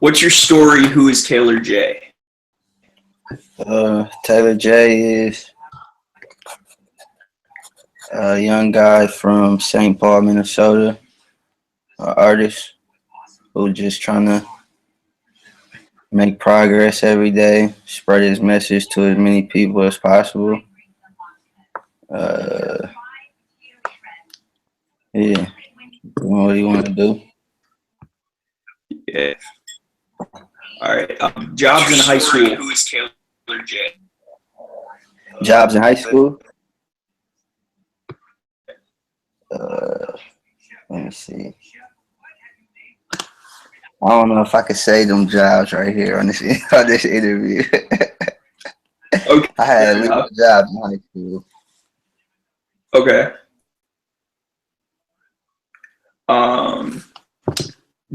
What's your story? Who is Taylor J? Taylor J is a young guy from St. Paul, Minnesota, an artist who just trying to make progress every day, spread his message to as many people as possible. Uh, yeah, doing what you want to do. Yeah. All right. Jobs in high school. Who is Taylor J? Jobs in high school. Let me see. I don't know if I could say them jobs right here on this on this interview. Okay. I had legal jobs in high school. Okay.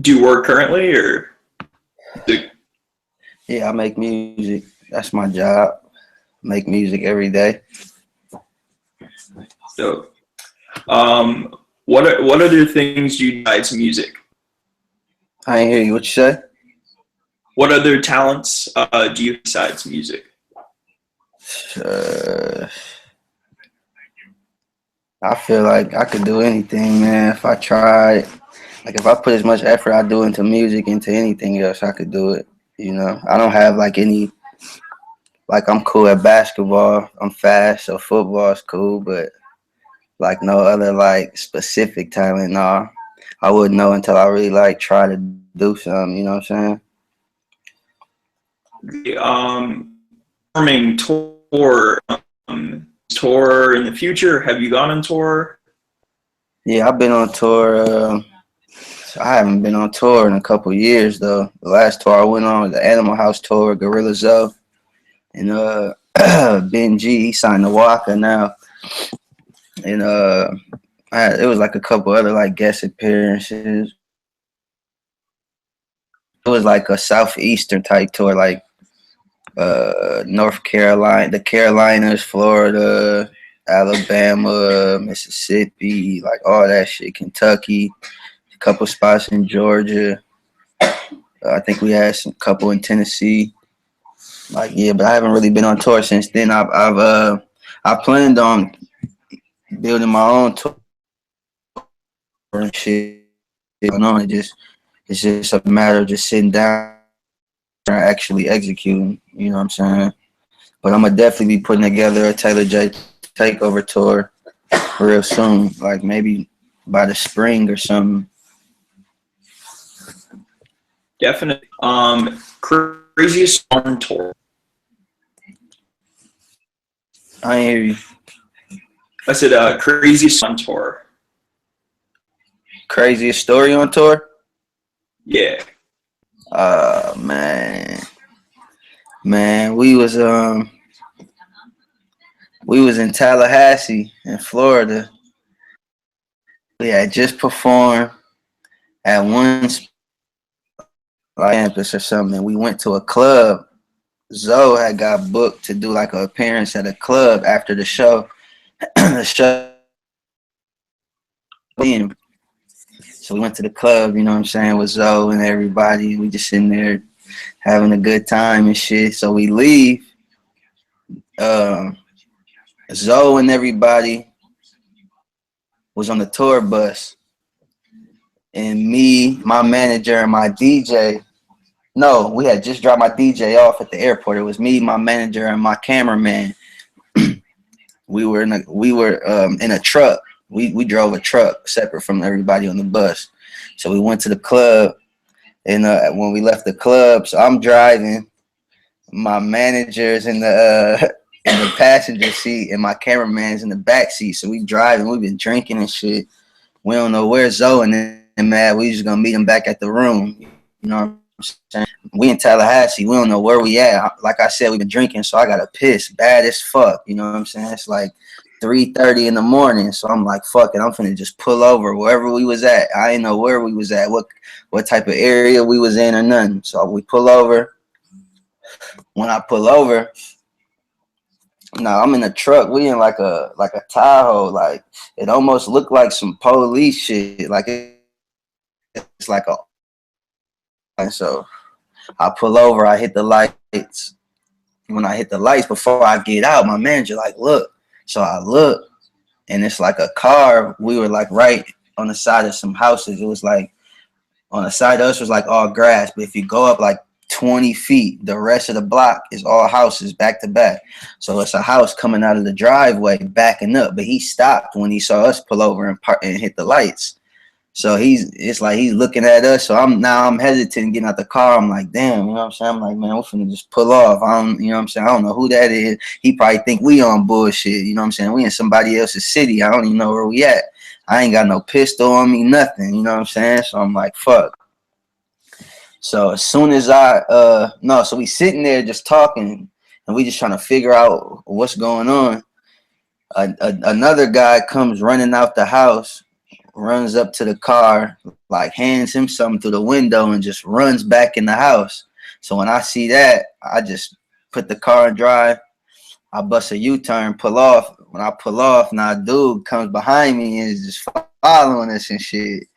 Do you work currently or? Yeah, I make music. That's my job. Make music every day. So, what other things do you besides music? I ain't hear you. What you say? What other talents do you besides music? I feel like I could do anything, man. If I tried, like if I put as much effort I do into music, into anything else, I could do it. You know, I don't have like any, like I'm cool at basketball. I'm fast, so football's cool, but like no other like specific talent. No, I wouldn't know until I really like try to do something. You know what I'm saying? Performing tour, tour in the future. Have you gone on tour? Yeah, I've been on tour. I haven't been on tour in a couple years though. The last tour I went on was the Animal House tour, Gorilla Zoe, and Ben G. He signed to Waka now, and it was like a couple other like guest appearances. It was like a southeastern type tour, like North Carolina, the Carolinas, Florida, Alabama, Mississippi, like all that shit, Kentucky, a couple spots in Georgia. I think we had some couple in Tennessee. Like yeah, but I haven't really been on tour since then. I planned on building my own tour and shit. You know, it's just a matter of just sitting down and actually executing. You know what I'm saying? But I'm gonna definitely be putting together a Taylor J takeover tour real soon, like maybe by the spring or something. Definitely. Craziest on tour. I ain't hear you. I said craziest on tour. Craziest story on tour? Yeah. Man, we was in Tallahassee in Florida. We had just performed at one campus or something. We went to a club. Zoe had got booked to do like an appearance at a club after the show. The show. So we went to the club, you know what I'm saying, with Zoe and everybody. We just sitting there having a good time and shit. So we leave. Zoe and everybody was on the tour bus. And me, my manager, and my DJ. No, we had just dropped my DJ off at the airport. It was me, my manager, and my cameraman. We were in a truck. We drove a truck separate from everybody on the bus. So we went to the club, and when we left the club, so I'm driving. My manager's in the passenger seat, and my cameraman's in the back seat. So we driving. We've been drinking and shit. We don't know where Zoe and them at. We just gonna meet them back at the room. You know what I'm saying? We in Tallahassee. We don't know where we at. Like I said, we've been drinking, so I got a piss bad as fuck. You know what I'm saying? It's like 3:30 in the morning. So I'm like, fuck it. I'm finna just pull over wherever we was at. I didn't know where we was at, what type of area we was in or nothing. So we pull over. When I pull over, no, I'm in a truck. We in like a Tahoe. Like it almost looked like some police shit. Like it's like a. And so I pull over, I hit the lights. When I hit the lights before I get out, my manager like, look. So I look, and it's like a car. We were like right on the side of some houses. It was like on the side of us was like all grass, but if you go up like 20 feet, the rest of the block is all houses back to back. So it's a house coming out of the driveway backing up, but he stopped when he saw us pull over and hit the lights. So it's like he's looking at us. So I'm hesitant getting out the car. I'm like, damn, you know what I'm saying? I'm like, man, we're finna just pull off. I don't, you know what I'm saying? I don't know who that is. He probably think we on bullshit. You know what I'm saying? We in somebody else's city. I don't even know where we at. I ain't got no pistol on me, nothing. You know what I'm saying? So I'm like, fuck. So as soon as so we sitting there just talking, and we just trying to figure out what's going on. Another guy comes running out the house, runs up to the car, like hands him something through the window and just runs back in the house. So when I see that, I just put the car in drive. I bust a U-turn, pull off. When I pull off, now a dude comes behind me and is just following us and shit.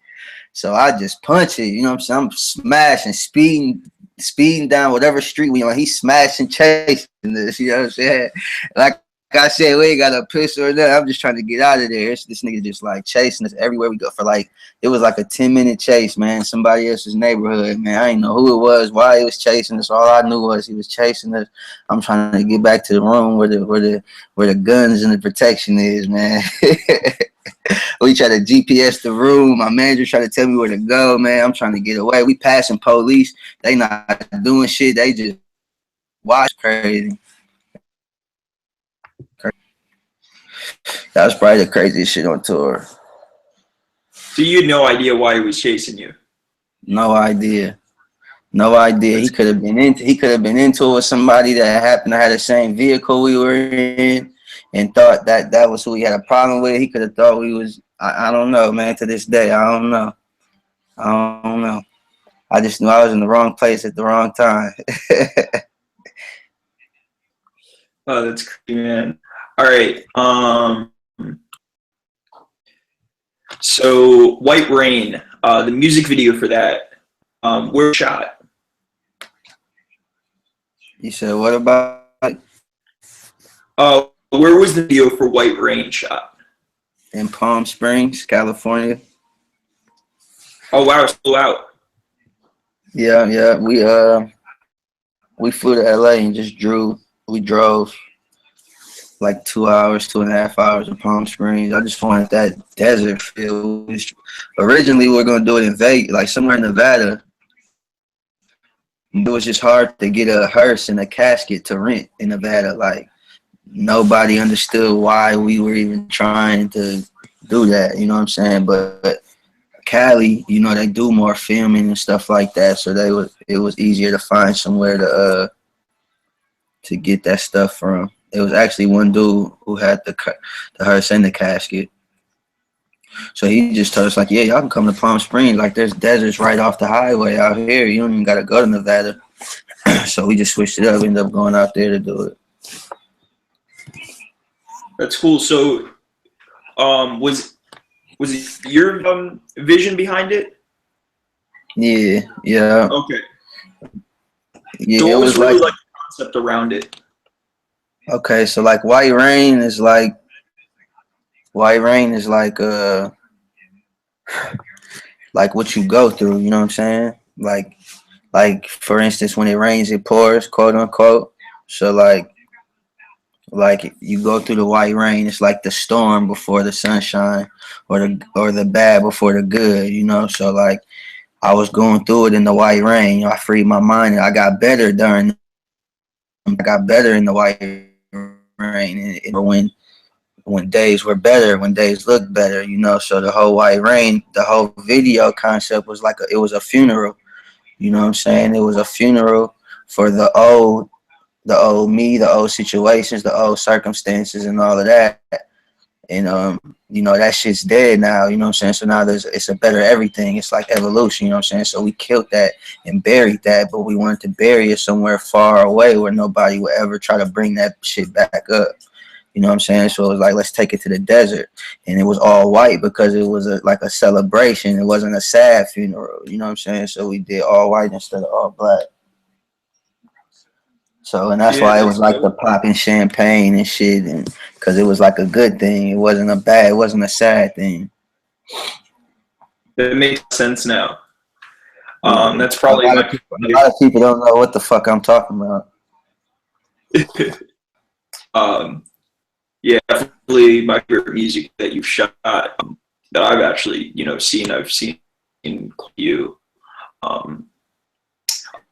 So I just punch it, you know what I'm saying? I'm smashing, speeding down whatever street we on. He's smashing, chasing this, you know what I'm saying? Like I said, we ain't got a pistol or nothing. I'm just trying to get out of there. This nigga just like chasing us everywhere we go for like, it was like a 10-minute chase, man. Somebody else's neighborhood, man. I didn't know who it was, why he was chasing us. All I knew was he was chasing us. I'm trying to get back to the room where the guns and the protection is, man. We try to GPS the room. My manager trying to tell me where to go, man. I'm trying to get away. We passing police. They not doing shit. They just watch crazy. That was probably the craziest shit on tour. So you had no idea why he was chasing you? No idea. No idea. He could have been into it with somebody that happened to have the same vehicle we were in and thought that was who he had a problem with. He could have thought we was, I don't know, man. To this day, I don't know. I just knew I was in the wrong place at the wrong time. Oh, that's crazy, man. All right. So White Rain, the music video for that, where shot? You said what about? Where was the video for White Rain shot? In Palm Springs, California. Oh wow, it's still out. Yeah. We flew to LA and just drove. We drove like 2.5 hours in Palm Springs. I just wanted that desert feel. Originally, we were gonna do it in Vegas, like somewhere in Nevada. It was just hard to get a hearse and a casket to rent in Nevada. Like nobody understood why we were even trying to do that. You know what I'm saying? But Cali, you know, they do more filming and stuff like that, so it was easier to find somewhere to get that stuff from. It was actually one dude who had the hearse and the casket. So he just told us like, yeah, y'all can come to Palm Springs. Like there's deserts right off the highway out here. You don't even got to go to Nevada. So we just switched it up. We ended up going out there to do it. That's cool. So was it your vision behind it? Yeah. Okay. Yeah, so it was really like the concept around it. Okay, so like White Rain is like what you go through, you know what I'm saying? Like for instance, when it rains it pours, quote unquote. So like you go through the white rain, it's like the storm before the sunshine, or the bad before the good, you know. So like I was going through it in the white rain, you know, I freed my mind and I got better in the white rain, and when days were better, when days looked better, you know. So the whole white rain, the whole video concept was like it was a funeral, you know what I'm saying? It was a funeral for the old me, the old situations, the old circumstances and all of that. And you know, that shit's dead now, you know what I'm saying? So now it's a better everything. It's like evolution, you know what I'm saying? So we killed that and buried that, but we wanted to bury it somewhere far away where nobody would ever try to bring that shit back up. You know what I'm saying? So it was like, let's take it to the desert. And it was all white because it was like a celebration. It wasn't a sad funeral, you know what I'm saying? So we did all white instead of all black. So, and that's Yeah, why it was that's like the dope. popping champagne and shit, and because it was like a good thing. It wasn't a sad thing. That makes sense now. Yeah. That's probably my A lot of people don't know what the fuck I'm talking about. um, yeah, definitely my favorite music that you've shot that I've actually seen. I've seen you. Um,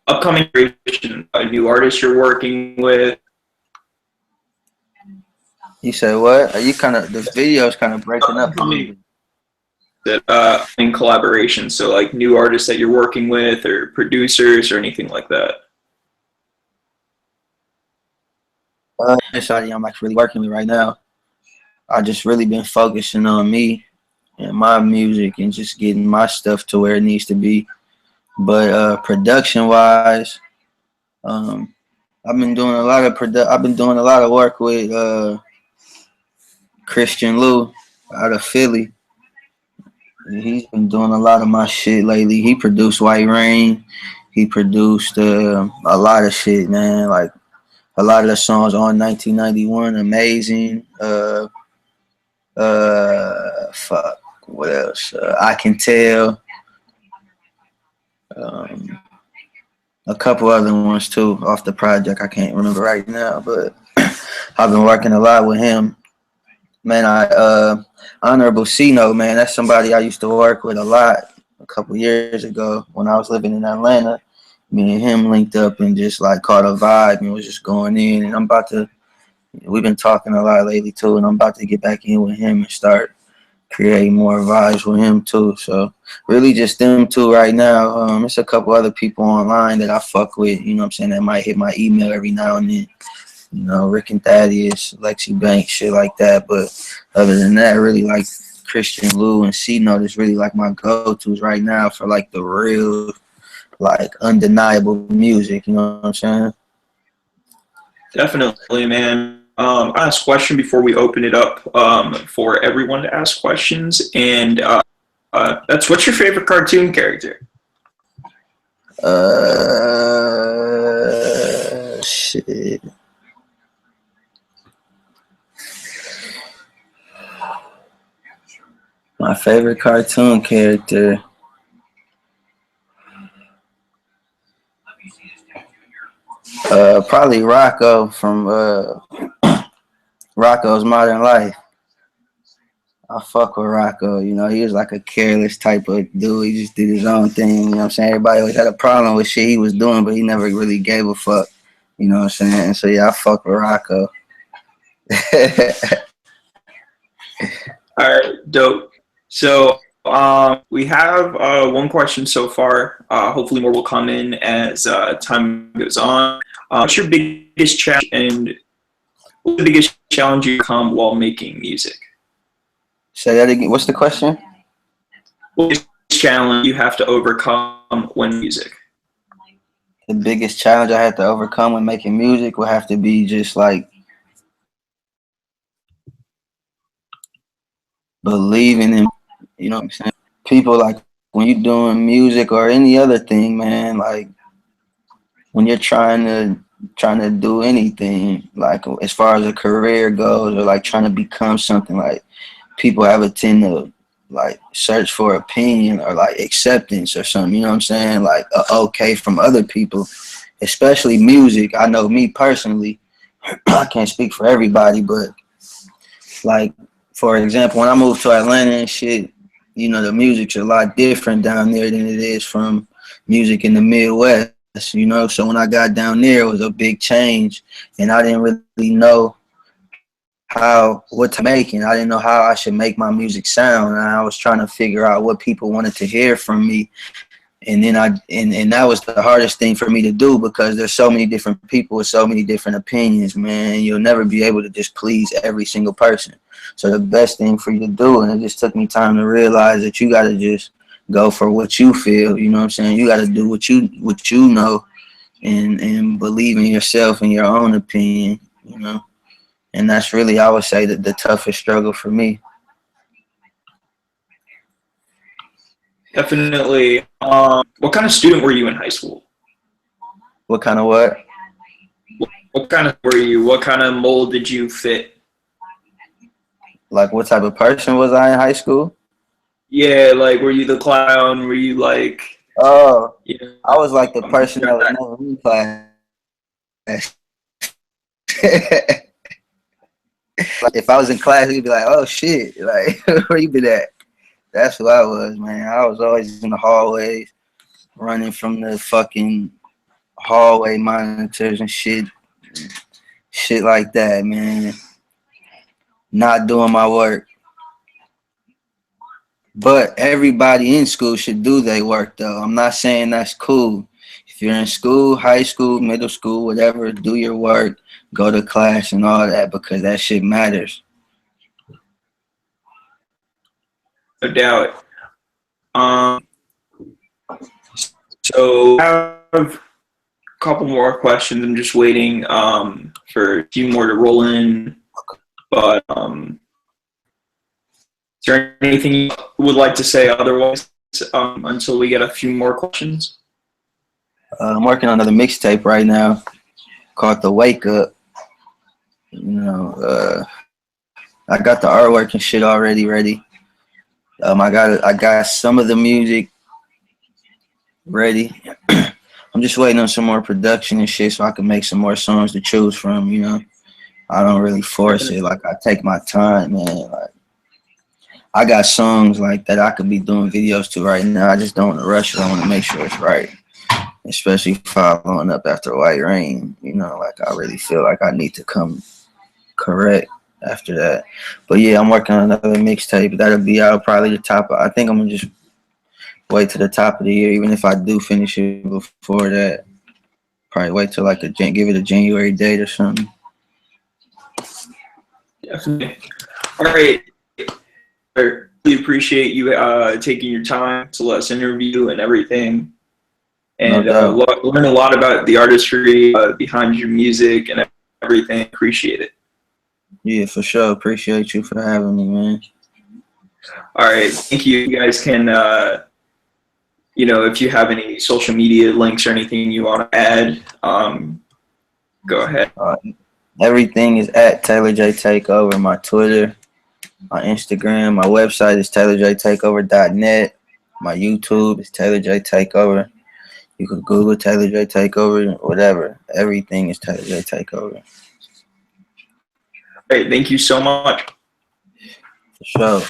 Upcoming creation, a new artist you're working with. You said what? Are you kind of this video is kind of breaking up a little Upcoming bit. that in collaboration, so like new artists that you're working with, or producers, or anything like that. Somebody I'm like really working with right now. I just really been focusing on me and my music and just getting my stuff to where it needs to be. But production wise, um, I've been doing a lot of work with Christian Lou out of Philly. He's been doing a lot of my shit lately. He produced White Rain. He produced a lot of shit, man. Like a lot of the songs on 1991, amazing. Fuck, what else? I Can Tell. Um, a couple other ones too off the project. I can't remember right now, but I've been working a lot with him. Man, Honorable Cino, man, that's somebody I used to work with a lot a couple years ago when I was living in Atlanta. Me and him linked up and just like caught a vibe and was just going in. And we've been talking a lot lately too, and I'm about to get back in with him and start creating more vibes with him too. So really just them two right now. It's a couple other people online that I fuck with, you know what I'm saying, that might hit my email every now and then. You know, Rick and Thaddeus, Lexi Banks, shit like that. But other than that, really like Christian Lou and C Note is really like my go-tos right now for like the real, like undeniable music. You know what I'm saying? Definitely, man. I'll ask a question before we open it up for everyone to ask questions, and that's what's your favorite cartoon character? Shit. My favorite cartoon character. Probably Rocco from Rocco's Modern Life. I fuck with Rocco. You know, he was like a careless type of dude. He just did his own thing. You know what I'm saying? Everybody always had a problem with shit he was doing, but he never really gave a fuck. You know what I'm saying? And so yeah, I fuck with Rocco. All right, dope. So we have one question so far. Hopefully, more will come in as time goes on. What's your biggest challenge, and what's the biggest challenge you come while making music? Say that again. What's the question? What's the challenge you have to overcome when music? The biggest challenge I had to overcome when making music would have to be just like believing in, you know what I'm saying? People like when you're doing music or any other thing, man, like when you're trying to do anything, like as far as a career goes or like trying to become something, like people have a tend to like search for opinion or like acceptance or something, you know what I'm saying? Like okay from other people, especially music. I know me personally, I can't speak for everybody, but like for example, when I moved to Atlanta and shit, you know, the music's a lot different down there than it is from music in the Midwest, you know. So when I got down there, it was a big change, and I didn't really know what to make, and I didn't know how I should make my music sound. And I was trying to figure out what people wanted to hear from me, and then and that was the hardest thing for me to do because there's so many different people with so many different opinions, man. And you'll never be able to just please every single person. So the best thing for you to do, and it just took me time to realize that you got to just go for what you feel. You know what I'm saying? You got to do what you know, and believe in yourself and your own opinion. You know, and that's really, I would say, that the toughest struggle for me. Definitely. What kind of student were you in high school? What kind of what? What kind of were you? What kind of mold did you fit? Like, what type of person was I in high school? Yeah, like were you the clown? Were you like, Oh, you know, I was like the person that was that- never in class. Like, if I was in class, he'd be like, "Oh shit, like where you been at?" That's who I was, man. I was always in the hallways, running from the fucking hallway monitors and shit like that, man. Not doing my work. But everybody in school should do their work, though. I'm not saying that's cool. If you're in school, high school, middle school, whatever, do your work, go to class and all that, because that shit matters. no doubt. Um, so I have a couple more questions. I'm just waiting for a few more to roll in. But is there anything you would like to say otherwise until we get a few more questions? I'm working on another mixtape right now called The Wake Up. You know, I got the artwork and shit already ready. I got some of the music ready. I'm just waiting on some more production and shit so I can make some more songs to choose from, you know. I don't really force it. Like, I take my time, man. Like, I got songs like that I could be doing videos to right now. I just don't want to rush it. I want to make sure it's right. Especially following up after White Rain. You know, like, I really feel like I need to come correct after that. But yeah, I'm working on another mixtape. That'll be out probably the top. I think I'm gonna just wait to the top of the year, even if I do finish it before that. Probably wait till like give it a January date or something. Definitely. All right. I really appreciate you taking your time to let us interview and everything, No and doubt. learn a lot about the artistry behind your music and everything. Appreciate it. Yeah, for sure. Appreciate you for having me, man. All right. Thank you. You guys can, you know, if you have any social media links or anything you want to add, go ahead. Everything is at Taylor J Takeover. My Twitter, my Instagram, my website is TaylorJTakeover.net. My YouTube is Taylor J Takeover. You can Google Taylor J Takeover, whatever. Everything is Taylor J Takeover. All right. Thank you so much. For sure.